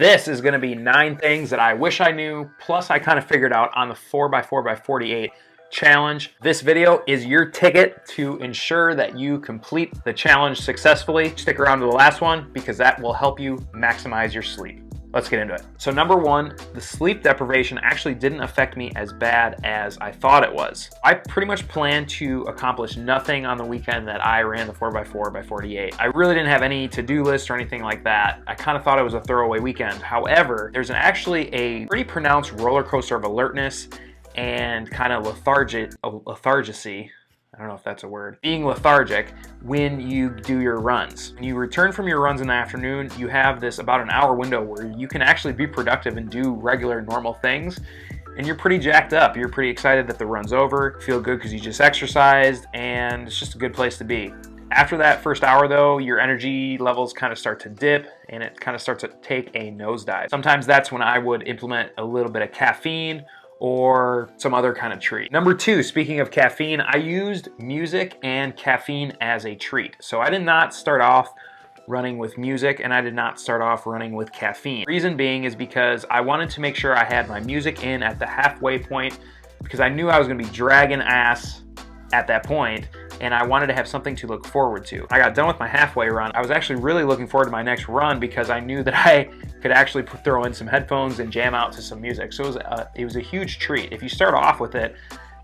This is gonna be 9 things that I wish I knew, plus I kind of figured out on the 4x4x48 challenge. This video is your ticket to ensure that you complete the challenge successfully. Stick around to the last one because that will help you maximize your sleep. Let's get into it. So number 1, the sleep deprivation actually didn't affect me as bad as I thought it was. I pretty much planned to accomplish nothing on the weekend that I ran the 4x4x48. I really didn't have any to-do list or anything like that. I kind of thought it was a throwaway weekend. However, there's actually a pretty pronounced roller coaster of alertness and kind of lethargy. I don't know if that's a word. Being lethargic when you do your runs. When you return from your runs in the afternoon, you have this about an hour window where you can actually be productive and do regular normal things. And you're pretty jacked up. You're pretty excited that the run's over. Feel good because you just exercised, and it's just a good place to be. After that first hour though, your energy levels kind of start to dip and it kind of starts to take a nosedive. Sometimes that's when I would implement a little bit of caffeine or some other kind of treat. Number 2, speaking of caffeine, I used music and caffeine as a treat. So I did not start off running with music and I did not start off running with caffeine. Reason being is because I wanted to make sure I had my music in at the halfway point because I knew I was gonna be dragging ass at that point and I wanted to have something to look forward to. I got done with my halfway run. I was actually really looking forward to my next run because I knew that I could actually throw in some headphones and jam out to some music. So it was a huge treat. If you start off with it,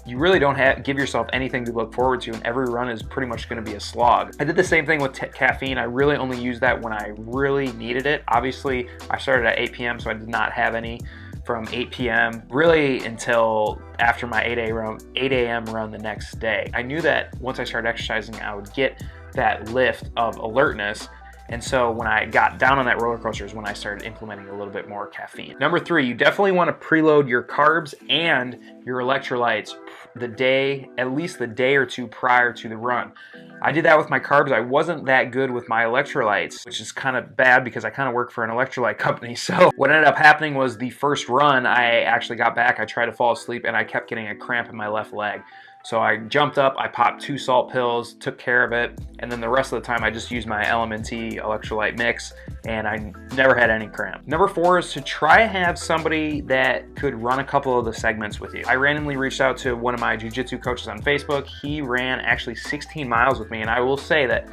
you really don't give yourself anything to look forward to, and every run is pretty much gonna be a slog. I did the same thing with caffeine. I really only used that when I really needed it. Obviously, I started at 8 p.m., so I did not have any from 8 p.m. really until after my 8 a.m. run the next day. I knew that once I started exercising, I would get that lift of alertness. And so when I got down on that roller coaster is when I started implementing a little bit more caffeine. Number 3, you definitely want to preload your carbs and your electrolytes at least the day or two prior to the run. I did that with my carbs. I wasn't that good with my electrolytes, which is kind of bad because I kind of work for an electrolyte company. So what ended up happening was the first run, I actually got back, I tried to fall asleep and I kept getting a cramp in my left leg. So I jumped up, I popped 2 salt pills, took care of it, and then the rest of the time I just used my LMNT electrolyte mix and I never had any cramp. Number 4 is to try to have somebody that could run a couple of the segments with you. I randomly reached out to one of my jiu-jitsu coaches on Facebook. He ran actually 16 miles with me, and I will say that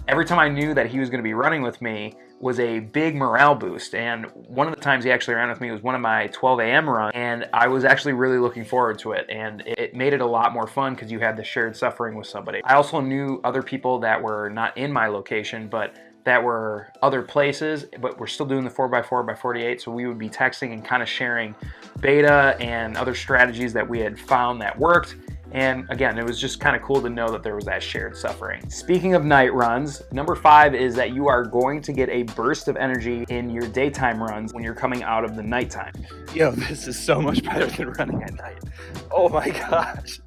every time I knew that he was gonna be running with me was a big morale boost. And one of the times he actually ran with me was one of my 12 a.m. runs, and I was actually really looking forward to it. And it made it a lot more fun because you had the shared suffering with somebody. I also knew other people that were not in my location, but that were other places, but we're still doing the 4x4x48. So we would be texting and kind of sharing beta and other strategies that we had found that worked. And again, it was just kind of cool to know that there was that shared suffering. Speaking of night runs, number 5 is that you are going to get a burst of energy in your daytime runs when you're coming out of the nighttime. Yo, this is so much better than running at night. Oh my gosh.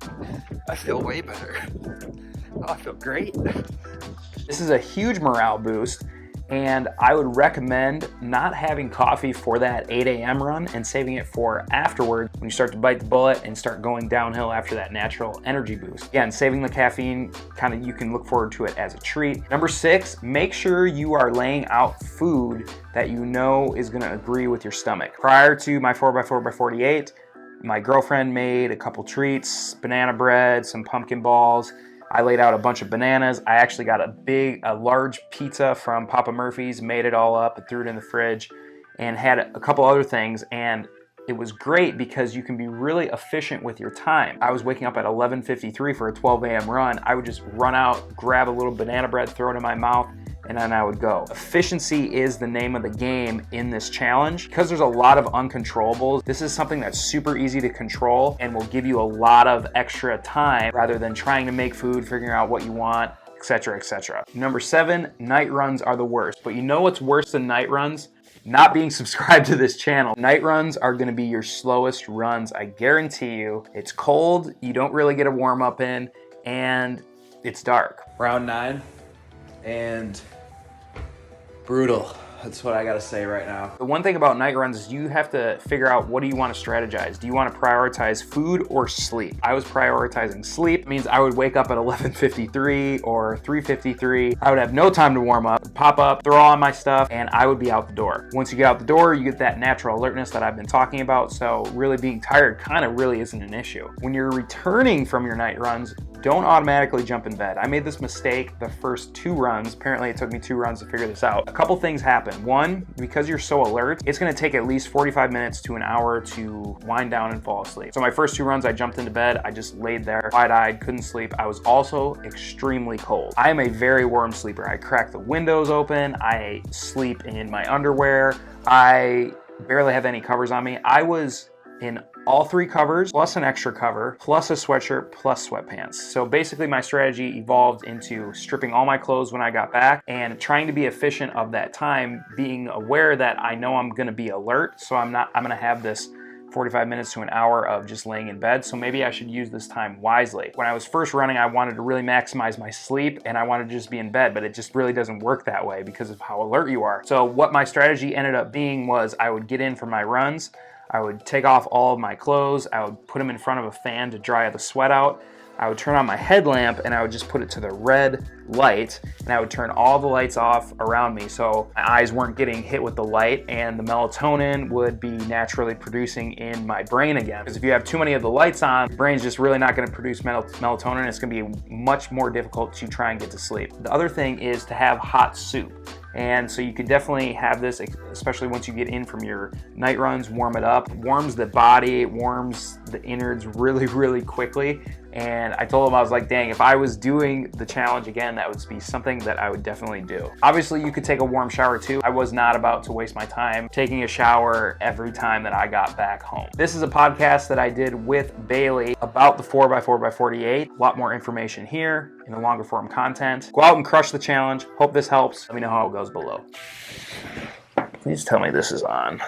I feel way better. Oh, I feel great. This is a huge morale boost, and I would recommend not having coffee for that 8 a.m. run and saving it for afterwards when you start to bite the bullet and start going downhill after that natural energy boost. Again, saving the caffeine, you can look forward to it as a treat. Number 6, make sure you are laying out food that you know is gonna agree with your stomach. Prior to my 4x4x48, my girlfriend made a couple treats, banana bread, some pumpkin balls. I laid out a bunch of bananas. I actually got a large pizza from Papa Murphy's, made it all up and threw it in the fridge, and had a couple other things. And it was great because you can be really efficient with your time. I was waking up at 11:53 for a 12 a.m. run. I would just run out, grab a little banana bread, throw it in my mouth, and then I would go. Efficiency is the name of the game in this challenge. Because there's a lot of uncontrollables, this is something that's super easy to control and will give you a lot of extra time rather than trying to make food, figuring out what you want, etc., etc. Number 7, night runs are the worst. But you know what's worse than night runs? Not being subscribed to this channel. Night runs are gonna be your slowest runs, I guarantee you. It's cold, you don't really get a warm up in, and it's dark. Round 9, and brutal. That's what I gotta say right now. The one thing about night runs is you have to figure out, what do you want to strategize? Do you want to prioritize food or sleep? I was prioritizing sleep. It means I would wake up at 11:53 or 3:53. I would have no time to warm up, pop up, throw on my stuff, and I would be out the door. Once you get out the door, you get that natural alertness that I've been talking about, so really being tired kind of really isn't an issue. When you're returning from your night runs, don't automatically jump in bed. I made this mistake the first 2 runs. Apparently it took me 2 runs to figure this out. A couple things happen. One, because you're so alert, it's gonna take at least 45 minutes to an hour to wind down and fall asleep. So my first 2 runs, I jumped into bed. I just laid there, wide-eyed, couldn't sleep. I was also extremely cold. I am a very warm sleeper. I crack the windows open. I sleep in my underwear. I barely have any covers on me. I was in all 3 covers, plus an extra cover, plus a sweatshirt, plus sweatpants. So basically my strategy evolved into stripping all my clothes when I got back and trying to be efficient of that time, being aware that I know I'm gonna be alert, so I'm gonna have this 45 minutes to an hour of just laying in bed, so maybe I should use this time wisely. When I was first running, I wanted to really maximize my sleep and I wanted to just be in bed, but it just really doesn't work that way because of how alert you are. So what my strategy ended up being was I would get in for my runs, I would take off all of my clothes, I would put them in front of a fan to dry the sweat out, I would turn on my headlamp and I would just put it to the red light, and I would turn all the lights off around me so my eyes weren't getting hit with the light and the melatonin would be naturally producing in my brain again. Because if you have too many of the lights on, your brain's just really not going to produce melatonin. It's going to be much more difficult to try and get to sleep. The other thing is to have hot soup. And so you could definitely have this, especially once you get in from your night runs, warm it up. It warms the body, it warms the innards really, really quickly. And I told him, I was like, dang, if I was doing the challenge again, that would be something that I would definitely do. Obviously, you could take a warm shower too. I was not about to waste my time taking a shower every time that I got back home. This is a podcast that I did with Bailey about the 4x4x48. A lot more information here in the longer form content. Go out and crush the challenge. Hope this helps. Let me know how it goes below. Please tell me this is on.